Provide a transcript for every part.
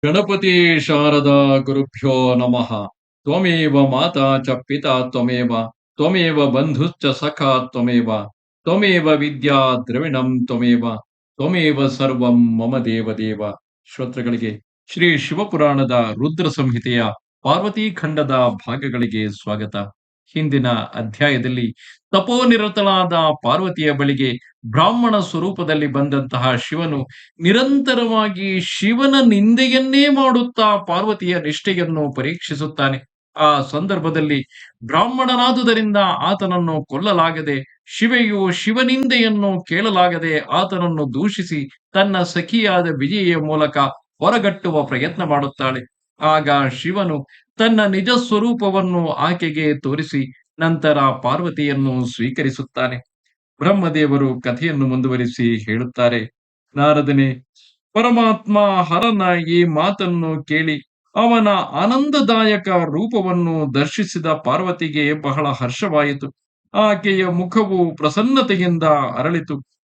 ಗಣಪತಿ ಶಾರದಾ ಗುರುಭ್ಯೋ ನಮಃ. ತ್ವಮೇವ ಮಾತಾ ಚ ಪಿತಾ ತ್ವಮೇವ, ತ್ವಮೇವ ಬಂಧುಶ್ಚ ಸಖಾ ತ್ವಮೇವ, ತ್ವಮೇವ ವಿದ್ಯಾ ದ್ರವಿಣಂ ತ್ವಮೇವ, ತ್ವಮೇವ ಸರ್ವಂ ಮಮ ದೇವ. ಶ್ರೋತೃಗಳಿಗೆ ಶ್ರೀ ಶಿವಪುರಾಣದ ರುದ್ರ ಸಂಹಿತೆಯ ಪಾರ್ವತಿ ಖಂಡದ ಭಾಗಗಳಿಗೆ ಸ್ವಾಗತ. ಹಿಂದಿನ ಅಧ್ಯಾಯದಲ್ಲಿ ತಪೋನಿರತಳಾದ ಪಾರ್ವತಿಯ ಬಳಿಗೆ ಬ್ರಾಹ್ಮಣ ಸ್ವರೂಪದಲ್ಲಿ ಬಂದಂತಹ ಶಿವನು ನಿರಂತರವಾಗಿ ಶಿವನ ನಿಂದೆಯನ್ನೇ ಮಾಡುತ್ತಾ ಪಾರ್ವತಿಯ ನಿಷ್ಠೆಯನ್ನು ಪರೀಕ್ಷಿಸುತ್ತಾನೆ. ಆ ಸಂದರ್ಭದಲ್ಲಿ ಬ್ರಾಹ್ಮಣನಾದುದರಿಂದ ಆತನನ್ನು ಕೊಲ್ಲಲಾಗದೆ, ಶಿವೆಯು ಶಿವನಿಂದೆಯನ್ನು ಕೇಳಲಾಗದೆ ಆತನನ್ನು ದೂಷಿಸಿ ತನ್ನ ಸಖಿಯಾದ ವಿಜಯ ಮೂಲಕ ಹೊರಗಟ್ಟುವ ಪ್ರಯತ್ನ ಮಾಡುತ್ತಾಳೆ. ಆಗ ಶಿವನು ತನ್ನ ನಿಜ ಸ್ವರೂಪವನ್ನು ಆಕೆಗೆ ತೋರಿಸಿ ನಂತರ ಪಾರ್ವತಿಯನ್ನು ಸ್ವೀಕರಿಸುತ್ತಾನೆ. ಬ್ರಹ್ಮದೇವರು ಕಥೆಯನ್ನು ಮುಂದುವರಿಸಿ ಹೇಳುತ್ತಾರೆ, ನಾರದನೇ, ಪರಮಾತ್ಮ ಹರನ ಈ ಮಾತನ್ನು ಕೇಳಿ ಅವನ ಆನಂದದಾಯಕ ರೂಪವನ್ನು ದರ್ಶಿಸಿದ ಪಾರ್ವತಿಗೆ ಬಹಳ ಹರ್ಷವಾಯಿತು. ಆಕೆಯ ಮುಖವು ಪ್ರಸನ್ನತೆಯಿಂದ ಅರಳಿತು.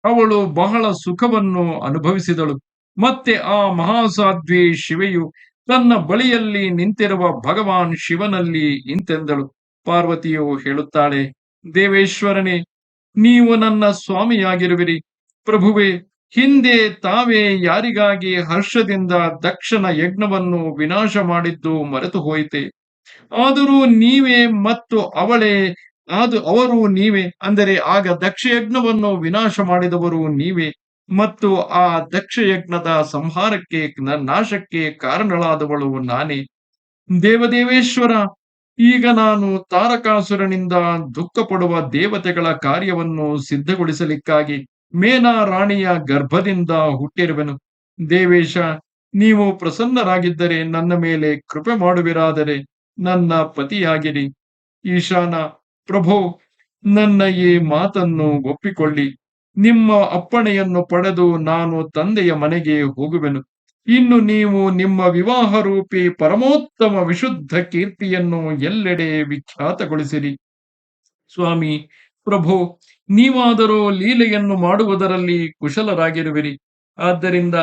ಅವಳು ಬಹಳ ಸುಖವನ್ನು ಅನುಭವಿಸಿದಳು. ಮತ್ತೆ ಆ ಮಹಾಸಾಧ್ವಿ ಶಿವೆಯು ತನ್ನ ಬಳಿಯಲ್ಲಿ ನಿಂತಿರುವ ಭಗವಾನ್ ಶಿವನಲ್ಲಿ ಇಂತೆಂದಳು. ಪಾರ್ವತಿಯು ಹೇಳುತ್ತಾಳೆ, ದೇವೇಶ್ವರನೇ, ನೀವು ನನ್ನ ಸ್ವಾಮಿಯಾಗಿರುವಿರಿ. ಪ್ರಭುವೆ, ಹಿಂದೆ ತಾವೇ ಯಾರಿಗಾಗಿ ಹರ್ಷದಿಂದ ದಕ್ಷನ ಯಜ್ಞವನ್ನು ವಿನಾಶ ಮಾಡಿದ್ದು ಮರೆತು ಹೋಯಿತೆ. ಆದರೂ ನೀವೇ ಮತ್ತು ಅವರು ನೀವೇ, ಅಂದರೆ ಆಗ ದಕ್ಷಯಜ್ಞವನ್ನು ವಿನಾಶ ಮಾಡಿದವರು ನೀವೇ ಮತ್ತು ಆ ದಕ್ಷಯಜ್ಞದ ಸಂಹಾರಕ್ಕೆ ನಾಶಕ್ಕೆ ಕಾರಣಳಾದವಳು ನಾನೇ. ದೇವದೇವೇಶ್ವರ, ಈಗ ನಾನು ತಾರಕಾಸುರನಿಂದ ದುಃಖ ಪಡುವ ದೇವತೆಗಳ ಕಾರ್ಯವನ್ನು ಸಿದ್ಧಗೊಳಿಸಲಿಕ್ಕಾಗಿ ಮೇನಾ ರಾಣಿಯ ಗರ್ಭದಿಂದ ಹುಟ್ಟಿರುವೆನು. ದೇವೇಶ, ನೀವು ಪ್ರಸನ್ನರಾಗಿದ್ದರೆ ನನ್ನ ಮೇಲೆ ಕೃಪೆ ಮಾಡುವಿರಾದರೆ ನನ್ನ ಪತಿಯಾಗಿರಿ. ಈಶಾನ, ಪ್ರಭೋ, ನನ್ನ ಈ ಮಾತನ್ನು ಒಪ್ಪಿಕೊಳ್ಳಿ. ನಿಮ್ಮ ಅಪ್ಪಣೆಯನ್ನು ಪಡೆದು ನಾನು ತಂದೆಯ ಮನೆಗೆ ಹೋಗುವೆನು. ಇನ್ನು ನೀವು ನಿಮ್ಮ ವಿವಾಹ ರೂಪಿ ಪರಮೋತ್ತಮ ವಿಶುದ್ಧ ಕೀರ್ತಿಯನ್ನು ಎಲ್ಲೆಡೆ ವಿಖ್ಯಾತಗೊಳಿಸಿರಿ. ಸ್ವಾಮಿ, ಪ್ರಭು, ನೀವಾದರೂ ಲೀಲೆಯನ್ನು ಮಾಡುವುದರಲ್ಲಿ ಕುಶಲರಾಗಿರುವಿರಿ. ಆದ್ದರಿಂದ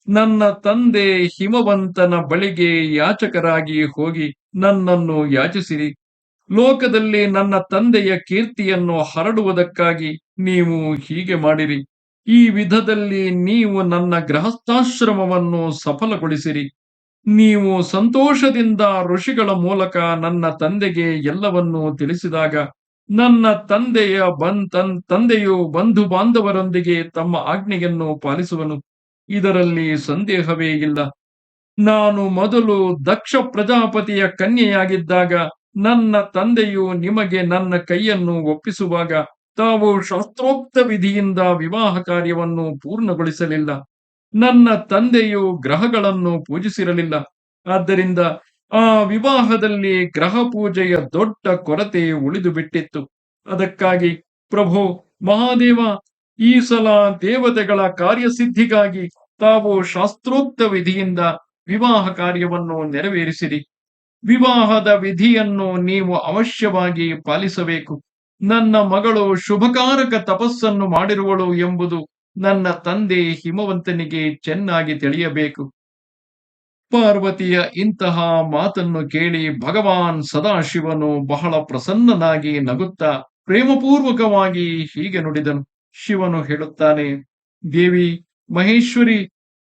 ನನ್ನ ತಂದೆ ಹಿಮವಂತನ ಬಳಿಗೆ ಯಾಚಕರಾಗಿ ಹೋಗಿ ನನ್ನನ್ನು ಯಾಚಿಸಿರಿ. ಲೋಕದಲ್ಲಿ ನನ್ನ ತಂದೆಯ ಕೀರ್ತಿಯನ್ನು ಹರಡುವುದಕ್ಕಾಗಿ ನೀವು ಹೀಗೆ ಮಾಡಿರಿ. ಈ ವಿಧದಲ್ಲಿ ನೀವು ನನ್ನ ಗೃಹಸ್ಥಾಶ್ರಮವನ್ನು ಸಫಲಗೊಳಿಸಿರಿ. ನೀವು ಸಂತೋಷದಿಂದ ಋಷಿಗಳ ಮೂಲಕ ನನ್ನ ತಂದೆಗೆ ಎಲ್ಲವನ್ನೂ ತಿಳಿಸಿದಾಗ ನನ್ನ ತಂದೆಯು ಬಂಧು ಬಾಂಧವರೊಂದಿಗೆ ತಮ್ಮ ಆಜ್ಞೆಯನ್ನು ಪಾಲಿಸುವನು. ಇದರಲ್ಲಿ ಸಂದೇಹವೇ ಇಲ್ಲ. ನಾನು ಮೊದಲು ದಕ್ಷ ಪ್ರಜಾಪತಿಯ ಕನ್ಯೆಯಾಗಿದ್ದಾಗ ನನ್ನ ತಂದೆಯು ನಿಮಗೆ ನನ್ನ ಕೈಯನ್ನು ಒಪ್ಪಿಸುವಾಗ ತಾವು ಶಾಸ್ತ್ರೋಕ್ತ ವಿಧಿಯಿಂದ ವಿವಾಹ ಕಾರ್ಯವನ್ನು ಪೂರ್ಣಗೊಳಿಸಲಿಲ್ಲ. ನನ್ನ ತಂದೆಯು ಗ್ರಹಗಳನ್ನು ಪೂಜಿಸಿರಲಿಲ್ಲ. ಆದ್ದರಿಂದ ಆ ವಿವಾಹದಲ್ಲಿ ಗ್ರಹ ಪೂಜೆಯ ದೊಡ್ಡ ಕೊರತೆ ಉಳಿದು ಬಿಟ್ಟಿತ್ತು. ಅದಕ್ಕಾಗಿ ಪ್ರಭು ಮಹಾದೇವ, ಈ ಸಲ ದೇವತೆಗಳ ಕಾರ್ಯಸಿದ್ಧಿಗಾಗಿ ತಾವು ಶಾಸ್ತ್ರೋಕ್ತ ವಿಧಿಯಿಂದ ವಿವಾಹ ಕಾರ್ಯವನ್ನು ನೆರವೇರಿಸಿರಿ. ವಿವಾಹದ ವಿಧಿಯನ್ನು ನೀವು ಅವಶ್ಯವಾಗಿ ಪಾಲಿಸಬೇಕು. ನನ್ನ ಮಗಳು ಶುಭಕಾರಕ ತಪಸ್ಸನ್ನು ಮಾಡಿರುವಳು ಎಂಬುದು ನನ್ನ ತಂದೆ ಹಿಮವಂತನಿಗೆ ಚೆನ್ನಾಗಿ ತಿಳಿಯಬೇಕು. ಪಾರ್ವತಿಯ ಇಂತಹ ಮಾತನ್ನು ಕೇಳಿ ಭಗವಾನ್ ಸದಾಶಿವನು ಬಹಳ ಪ್ರಸನ್ನನಾಗಿ ನಗುತ್ತಾ ಪ್ರೇಮಪೂರ್ವಕವಾಗಿ ಹೀಗೆ ನುಡಿದನು. ಶಿವನು ಹೇಳುತ್ತಾನೆ, ದೇವಿ ಮಹೇಶ್ವರಿ,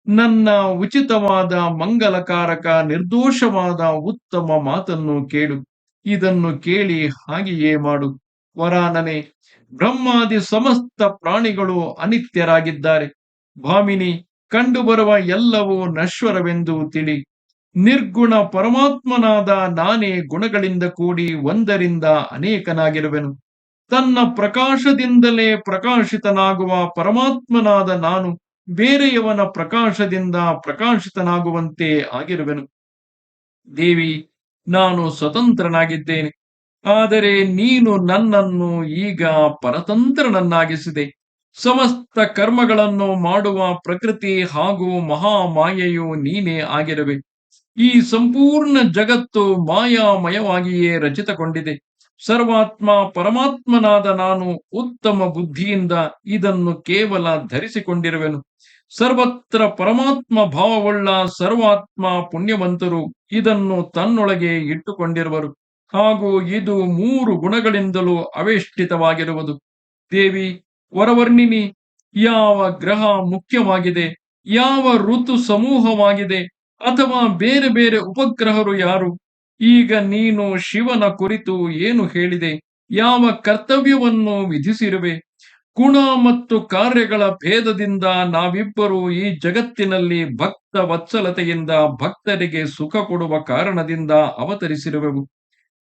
ನನ್ನ ಉಚಿತವಾದ ಮಂಗಲಕಾರಕ ನಿರ್ದೋಷವಾದ ಉತ್ತಮ ಮಾತನ್ನು ಕೇಳು. ಇದನ್ನು ಕೇಳಿ ಹಾಗೆಯೇ ಮಾಡು. ವರಾನನೆ, ಬ್ರಹ್ಮಾದಿ ಸಮಸ್ತ ಪ್ರಾಣಿಗಳು ಅನಿತ್ಯರಾಗಿದ್ದಾರೆ. ಭಾಮಿನಿ, ಕಂಡುಬರುವ ಎಲ್ಲವೂ ನಶ್ವರವೆಂದು ತಿಳಿ. ನಿರ್ಗುಣ ಪರಮಾತ್ಮನಾದ ನಾನೇ ಗುಣಗಳಿಂದ ಕೂಡಿ ಒಂದರಿಂದ ಅನೇಕನಾಗಿರುವೆನು. ತನ್ನ ಪ್ರಕಾಶದಿಂದಲೇ ಪ್ರಕಾಶಿತನಾಗುವ ಪರಮಾತ್ಮನಾದ ನಾನು ಬೇರೆಯವನ ಪ್ರಕಾಶದಿಂದ ಪ್ರಕಾಶಿತನಾಗುವಂತೆ ಆಗಿರುವೆನು. ದೇವಿ, ನಾನು ಸ್ವತಂತ್ರನಾಗಿದ್ದೇನೆ. ಆದರೆ ನೀನು ನನ್ನನ್ನು ಈಗ ಪರತಂತ್ರನನ್ನಾಗಿಸಿದೆ. ಸಮಸ್ತ ಕರ್ಮಗಳನ್ನು ಮಾಡುವ ಪ್ರಕೃತಿ ಹಾಗೂ ಮಹಾಮಾಯೆಯು ನೀನೇ ಆಗಿರುವೆ. ಈ ಸಂಪೂರ್ಣ ಜಗತ್ತು ಮಾಯಾಮಯವಾಗಿಯೇ ರಚಿತಗೊಂಡಿದೆ. ಸರ್ವಾತ್ಮ ಪರಮಾತ್ಮನಾದ ನಾನು ಉತ್ತಮ ಬುದ್ಧಿಯಿಂದ ಇದನ್ನು ಕೇವಲ ಧರಿಸಿಕೊಂಡಿರುವೆನು. ಸರ್ವತ್ರ ಪರಮಾತ್ಮ ಭಾವವುಳ್ಳ ಸರ್ವಾತ್ಮ ಪುಣ್ಯವಂತರು ಇದನ್ನು ತನ್ನೊಳಗೆ ಇಟ್ಟುಕೊಂಡಿರುವರು. ಹಾಗೂ ಇದು 3 ಗುಣಗಳಿಂದಲೂ ಅವೇಷ್ಟಿತವಾಗಿರುವುದು. ದೇವಿ, ವರವರ್ಣಿನಿ, ಯಾವ ಗ್ರಹ ಮುಖ್ಯವಾಗಿದೆ, ಯಾವ ಋತು ಸಮೂಹವಾಗಿದೆ, ಅಥವಾ ಬೇರೆ ಬೇರೆ ಉಪಗ್ರಹರು ಯಾರು? ಈಗ ನೀನು ಶಿವನ ಕುರಿತು ಏನು ಹೇಳಿದೆ? ಯಾವ ಕರ್ತವ್ಯವನ್ನು ವಿಧಿಸಿರುವೆ? ಗುಣ ಮತ್ತು ಕಾರ್ಯಗಳ ಭೇದದಿಂದ ನಾವಿಬ್ಬರು ಈ ಜಗತ್ತಿನಲ್ಲಿ ಭಕ್ತ ವತ್ಸಲತೆಯಿಂದ ಭಕ್ತರಿಗೆ ಸುಖ ಕೊಡುವ ಕಾರಣದಿಂದ ಅವತರಿಸಿರುವೆವು.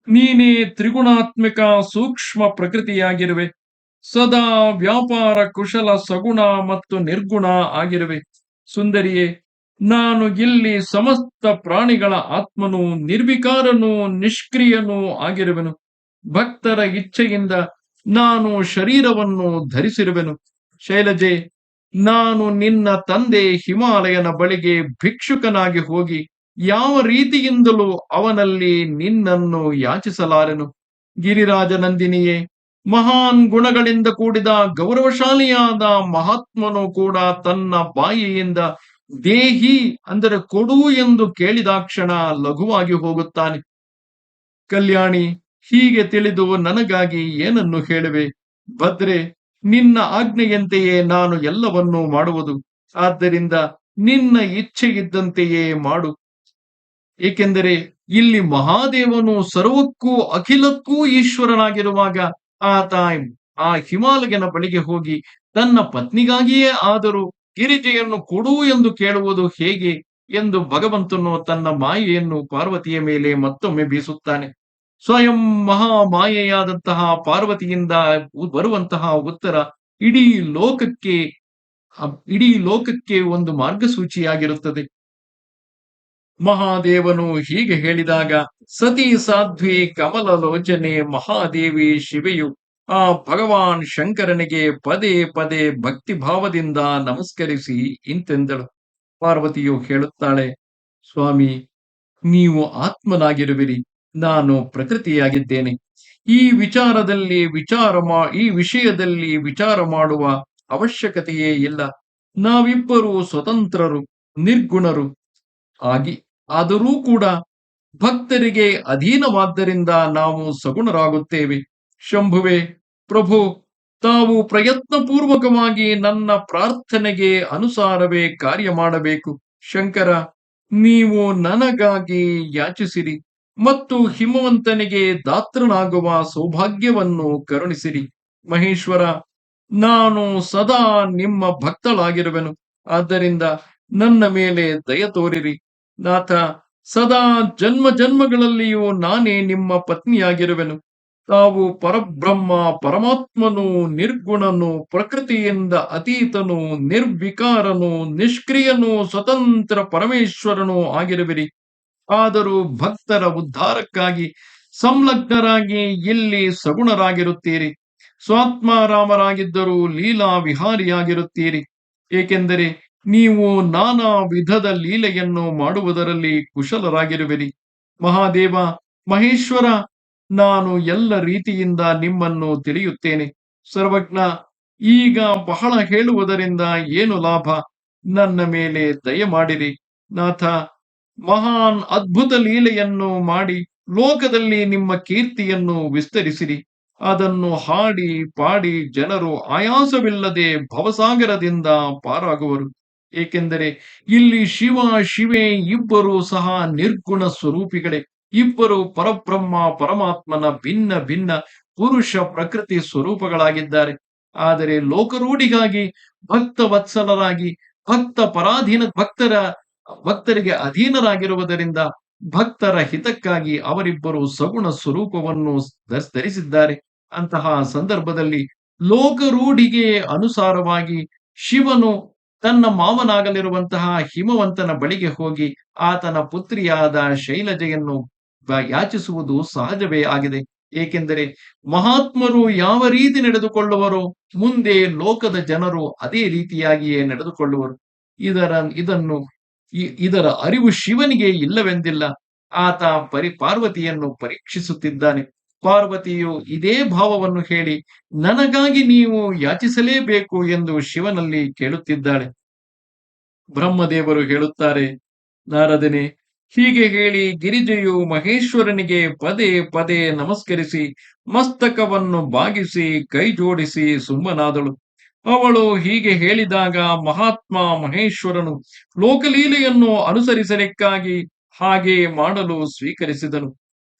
ನೀನೇ ತ್ರಿಗುಣಾತ್ಮಕ ಸೂಕ್ಷ್ಮ ಪ್ರಕೃತಿಯಾಗಿರುವೆ. ಸದಾ ವ್ಯಾಪಾರ ಕುಶಲ ಸಗುಣ ಮತ್ತು ನಿರ್ಗುಣ ಆಗಿರುವೆ. ಸುಂದರಿಯೇ, ನಾನು ಇಲ್ಲಿ ಸಮಸ್ತ ಪ್ರಾಣಿಗಳ ಆತ್ಮನು, ನಿರ್ವಿಕಾರನೂ ನಿಷ್ಕ್ರಿಯನೂ ಆಗಿರುವೆನು. ಭಕ್ತರ ಇಚ್ಛೆಯಿಂದ ನಾನು ಶರೀರವನ್ನು ಧರಿಸಿರುವೆನು. ಶೈಲಜೆ, ನಾನು ನಿನ್ನ ತಂದೆ ಹಿಮಾಲಯನ ಬಳಿಗೆ ಭಿಕ್ಷುಕನಾಗಿ ಹೋಗಿ ಯಾವ ರೀತಿಯಿಂದಲೂ ಅವನಲ್ಲಿ ನಿನ್ನನ್ನು ಯಾಚಿಸಲಾರೆನು. ಗಿರಿರಾಜನಂದಿನಿಯೇ, ಮಹಾನ್ ಗುಣಗಳಿಂದ ಕೂಡಿದ ಗೌರವಶಾಲಿಯಾದ ಮಹಾತ್ಮನು ಕೂಡ ತನ್ನ ಬಾಯಿಯಿಂದ ದೇಹಿ ಅಂದರೆ ಕೊಡು ಎಂದು ಕೇಳಿದಾಕ್ಷಣ ಲಘುವಾಗಿ ಹೋಗುತ್ತಾನೆ. ಕಲ್ಯಾಣಿ, ಹೀಗೆ ತಿಳಿದು ನನಗಾಗಿ ಏನನ್ನು ಹೇಳುವೆ? ಭದ್ರೆ, ನಿನ್ನ ಆಜ್ಞೆಯಂತೆಯೇ ನಾನು ಎಲ್ಲವನ್ನೂ ಮಾಡುವುದು. ಆದ್ದರಿಂದ ನಿನ್ನ ಇಚ್ಛೆ ಇದ್ದಂತೆಯೇ ಮಾಡು. ಏಕೆಂದರೆ ಇಲ್ಲಿ ಮಹಾದೇವನು ಸರ್ವಕ್ಕೂ ಅಖಿಲಕ್ಕೂ ಈಶ್ವರನಾಗಿರುವಾಗ ಆತ ಆ ಹಿಮಾಲಯನ ಬಳಿಗೆ ಹೋಗಿ ತನ್ನ ಪತ್ನಿಗಾಗಿಯೇ ಆದರೂ ಗಿರಿಜೆಯನ್ನು ಕೊಡು ಎಂದು ಕೇಳುವುದು ಹೇಗೆ ಎಂದು ಭಗವಂತನು ತನ್ನ ಮಾಯೆಯನ್ನು ಪಾರ್ವತಿಯ ಮೇಲೆ ಮತ್ತೊಮ್ಮೆ ಬೀಸುತ್ತಾನೆ. ಸ್ವಯಂ ಮಹಾಮಾಯೆಯಾದಂತಹ ಪಾರ್ವತಿಯಿಂದ ಬರುವಂತಹ ಉತ್ತರ ಇಡೀ ಲೋಕಕ್ಕೆ ಇಡೀ ಲೋಕಕ್ಕೆ ಒಂದು ಮಾರ್ಗಸೂಚಿಯಾಗಿರುತ್ತದೆ. ಮಹಾದೇವನು ಹೀಗೆ ಹೇಳಿದಾಗ ಸತಿ ಸಾಧ್ವಿ ಕಮಲಲೋಚನೆ ಮಹಾದೇವಿ ಶಿವೆಯು ಆ ಭಗವಾನ್ ಶಂಕರನಿಗೆ ಪದೇ ಪದೇ ಭಕ್ತಿ ಭಾವದಿಂದ ನಮಸ್ಕರಿಸಿ ಇಂತೆಂದಳು. ಪಾರ್ವತಿಯು ಹೇಳುತ್ತಾಳೆ, ಸ್ವಾಮಿ, ನೀವು ಆತ್ಮನಾಗಿರುವಿರಿ, ನಾನು ಪ್ರಕೃತಿಯಾಗಿದ್ದೇನೆ. ಈ ವಿಷಯದಲ್ಲಿ ವಿಚಾರ ಮಾಡುವ ಅವಶ್ಯಕತೆಯೇ ಇಲ್ಲ. ನಾವಿಬ್ಬರು ಸ್ವತಂತ್ರರು, ನಿರ್ಗುಣರು ಆದರೂ ಕೂಡ ಭಕ್ತರಿಗೆ ಅಧೀನವಾದ್ದರಿಂದ ನಾವು ಸಗುಣರಾಗುತ್ತೇವೆ. ಶಂಭುವೆ, ಪ್ರಭು, ತಾವು ಪ್ರಯತ್ನಪೂರ್ವಕವಾಗಿ ನನ್ನ ಪ್ರಾರ್ಥನೆಗೆ ಅನುಸಾರವೇ ಕಾರ್ಯ ಮಾಡಬೇಕು. ಶಂಕರ, ನೀವು ನನಗಾಗಿ ಯಾಚಿಸಿರಿ ಮತ್ತು ಹಿಮವಂತನಿಗೆ ದಾತ್ರನಾಗುವ ಸೌಭಾಗ್ಯವನ್ನು ಕರುಣಿಸಿರಿ. ಮಹೇಶ್ವರ, ನಾನು ಸದಾ ನಿಮ್ಮ ಭಕ್ತಳಾಗಿರುವೆನು. ಆದ್ದರಿಂದ ನನ್ನ ಮೇಲೆ ದಯ ತೋರಿರಿ. ನಾಥ, ಸದಾ ಜನ್ಮ ಜನ್ಮಗಳಲ್ಲಿಯೂ ನಾನೇ ನಿಮ್ಮ ಪತ್ನಿಯಾಗಿರುವೆನು. ತಾವು ಪರಬ್ರಹ್ಮ, ಪರಮಾತ್ಮನು, ನಿರ್ಗುಣನು, ಪ್ರಕೃತಿಯಿಂದ ಅತೀತನು, ನಿರ್ವಿಕಾರನು, ನಿಷ್ಕ್ರಿಯನು, ಸ್ವತಂತ್ರ ಪರಮೇಶ್ವರನು ಆಗಿರುವಿರಿ. ಆದರೂ ಭಕ್ತರ ಉದ್ಧಾರಕ್ಕಾಗಿ ಸಂಲಗ್ನರಾಗಿ ಇಲ್ಲಿ ಸಗುಣರಾಗಿರುತ್ತೀರಿ. ಸ್ವಾತ್ಮಾರಾಮರಾಗಿದ್ದರೂ ಲೀಲಾ ವಿಹಾರಿಯಾಗಿರುತ್ತೀರಿ. ಏಕೆಂದರೆ ನೀವು ನಾನಾ ವಿಧದ ಲೀಲೆಯನ್ನು ಮಾಡುವುದರಲ್ಲಿ ಕುಶಲರಾಗಿರುವಿರಿ. ಮಹಾದೇವ, ಮಹೇಶ್ವರ, ನಾನು ಎಲ್ಲ ರೀತಿಯಿಂದ ನಿಮ್ಮನ್ನು ತಿಳಿಯುತ್ತೇನೆ. ಸರ್ವಜ್ಞ, ಈಗ ಬಹಳ ಹೇಳುವುದರಿಂದ ಏನು ಲಾಭ? ನನ್ನ ಮೇಲೆ ದಯಮಾಡಿರಿ. ನಾಥ, ಮಹಾನ್ ಅದ್ಭುತ ಲೀಲೆಯನ್ನು ಮಾಡಿ ಲೋಕದಲ್ಲಿ ನಿಮ್ಮ ಕೀರ್ತಿಯನ್ನು ವಿಸ್ತರಿಸಿರಿ. ಅದನ್ನು ಹಾಡಿ ಪಾಡಿ ಜನರು ಆಯಾಸವಿಲ್ಲದೆ ಭವಸಾಗರದಿಂದ ಪಾರಾಗುವರು. ಏಕೆಂದರೆ ಇಲ್ಲಿ ಶಿವ ಶಿವೆ ಇಬ್ಬರು ಸಹ ನಿರ್ಗುಣ ಸ್ವರೂಪಿಗಳೇ. ಇಬ್ಬರು ಪರಬ್ರಹ್ಮ ಪರಮಾತ್ಮನ ಭಿನ್ನ ಭಿನ್ನ ಪುರುಷ ಪ್ರಕೃತಿ ಸ್ವರೂಪಗಳಾಗಿದ್ದಾರೆ. ಆದರೆ ಲೋಕರೂಢಿಗಾಗಿ ಭಕ್ತ ವತ್ಸಲರಾಗಿ ಭಕ್ತರಿಗೆ ಅಧೀನರಾಗಿರುವುದರಿಂದ ಭಕ್ತರ ಹಿತಕ್ಕಾಗಿ ಅವರಿಬ್ಬರು ಸಗುಣ ಸ್ವರೂಪವನ್ನು ಧರಿಸಿದ್ದಾರೆ. ಅಂತಹ ಸಂದರ್ಭದಲ್ಲಿ ಲೋಕರೂಢಿಗೆ ಅನುಸಾರವಾಗಿ ಶಿವನು ತನ್ನ ಮಾವನಾಗಲಿರುವಂತಹ ಹಿಮವಂತನ ಬಳಿಗೆ ಹೋಗಿ ಆತನ ಪುತ್ರಿಯಾದ ಶೈಲಜೆಯನ್ನು ಯಾಚಿಸುವುದು ಸಹಜವೇ ಆಗಿದೆ. ಏಕೆಂದರೆ ಮಹಾತ್ಮರು ಯಾವ ರೀತಿ ನಡೆದುಕೊಳ್ಳುವರೋ ಮುಂದೆ ಲೋಕದ ಜನರು ಅದೇ ರೀತಿಯಾಗಿಯೇ ನಡೆದುಕೊಳ್ಳುವರು. ಇದರ ಅರಿವು ಶಿವನಿಗೆ ಇಲ್ಲವೆಂದಿಲ್ಲ. ಆತ ಪಾರ್ವತಿಯನ್ನು ಪರೀಕ್ಷಿಸುತ್ತಿದ್ದಾನೆ. ಪಾರ್ವತಿಯು ಇದೇ ಭಾವವನ್ನು ಹೇಳಿ ನನಗಾಗಿ ನೀವು ಯಾಚಿಸಲೇಬೇಕು ಎಂದು ಶಿವನಲ್ಲಿ ಕೇಳುತ್ತಿದ್ದಾಳೆ. ಬ್ರಹ್ಮದೇವರು ಹೇಳುತ್ತಾರೆ, ನಾರದನೇ, ಹೀಗೆ ಹೇಳಿ ಗಿರಿಜೆಯು ಮಹೇಶ್ವರನಿಗೆ ಪದೇ ಪದೇ ನಮಸ್ಕರಿಸಿ ಮಸ್ತಕವನ್ನು ಬಾಗಿಸಿ ಕೈ ಜೋಡಿಸಿ ಸುಮ್ಮನಾದಳು. ಅವಳು ಹೀಗೆ ಹೇಳಿದಾಗ ಮಹಾತ್ಮ ಮಹೇಶ್ವರನು ಲೋಕಲೀಲೆಯನ್ನು ಅನುಸರಿಸಲಿಕ್ಕಾಗಿ ಹಾಗೆ ಮಾಡಲು ಸ್ವೀಕರಿಸಿದನು.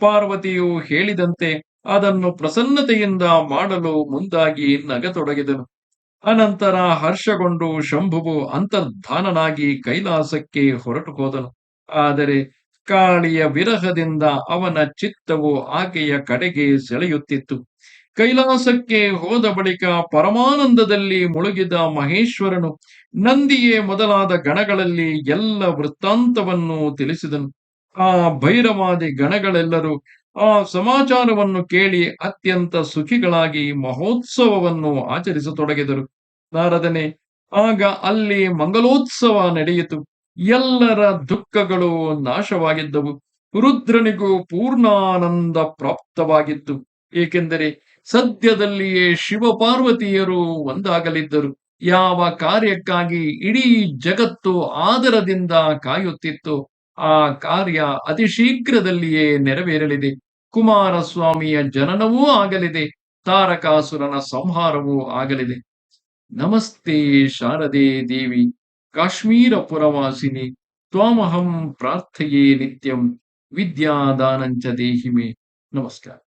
ಪಾರ್ವತಿಯು ಹೇಳಿದಂತೆ ಅದನ್ನು ಪ್ರಸನ್ನತೆಯಿಂದ ಮಾಡಲು ಮುಂದಾಗಿ ನಗತೊಡಗಿದನು. ಅನಂತರ ಹರ್ಷಗೊಂಡು ಶಂಭುವು ಅಂತರ್ಧಾನನಾಗಿ ಕೈಲಾಸಕ್ಕೆ ಹೊರಟು ಹೋದನು. ಆದರೆ ಕಾಳಿಯ ವಿರಹದಿಂದ ಅವನ ಚಿತ್ತವು ಆಕೆಯ ಕಡೆಗೆ ಸೆಳೆಯುತ್ತಿತ್ತು. ಕೈಲಾಸಕ್ಕೆ ಹೋದ ಬಳಿಕ ಪರಮಾನಂದದಲ್ಲಿ ಮುಳುಗಿದ ಮಹೇಶ್ವರನು ನಂದಿಯೇ ಮೊದಲಾದ ಗಣಗಳಲ್ಲಿ ಎಲ್ಲ ವೃತ್ತಾಂತವನ್ನು ತಿಳಿಸಿದನು. ಆ ಭೈರವಾದಿ ಗಣಗಳೆಲ್ಲರೂ ಆ ಸಮಾಚಾರವನ್ನು ಕೇಳಿ ಅತ್ಯಂತ ಸುಖಿಗಳಾಗಿ ಮಹೋತ್ಸವವನ್ನು ಆಚರಿಸತೊಡಗಿದರು. ನಾರದನೇ, ಆಗ ಅಲ್ಲಿ ಮಂಗಲೋತ್ಸವ ನಡೆಯಿತು. ಎಲ್ಲರ ದುಃಖಗಳು ನಾಶವಾಗಿದ್ದವು. ರುದ್ರನಿಗೂ ಪೂರ್ಣಾನಂದ ಪ್ರಾಪ್ತವಾಗಿತ್ತು. ಏಕೆಂದರೆ ಸದ್ಯದಲ್ಲಿಯೇ ಶಿವಪಾರ್ವತಿಯರು ಒಂದಾಗಲಿದ್ದರು. ಯಾವ ಕಾರ್ಯಕ್ಕಾಗಿ ಇಡೀ ಜಗತ್ತು ಆದರದಿಂದ ಕಾಯುತ್ತಿತ್ತು, ಆ ಕಾರ್ಯ ಅತಿ ಶೀಘ್ರದಲ್ಲಿಯೇ ನೆರವೇರಲಿದೆ. ಕುಮಾರಸ್ವಾಮಿಯ ಜನನವೂ ಆಗಲಿದೆ, ತಾರಕಾಸುರನ ಸಂಹಾರವೂ ಆಗಲಿದೆ. ನಮಸ್ತೆ ಶಾರದೆ ದೇವಿ, ಕಾಶ್ಮೀರ ಪುರವಾಸಿನಿ, ತ್ವಾಮಹಂ ಪ್ರಾರ್ಥಯೇ ನಿತ್ಯಂ, ವಿದ್ಯಾದಾನಂಚ ದೇಹಿ ಮೇ. ನಮಸ್ಕಾರ.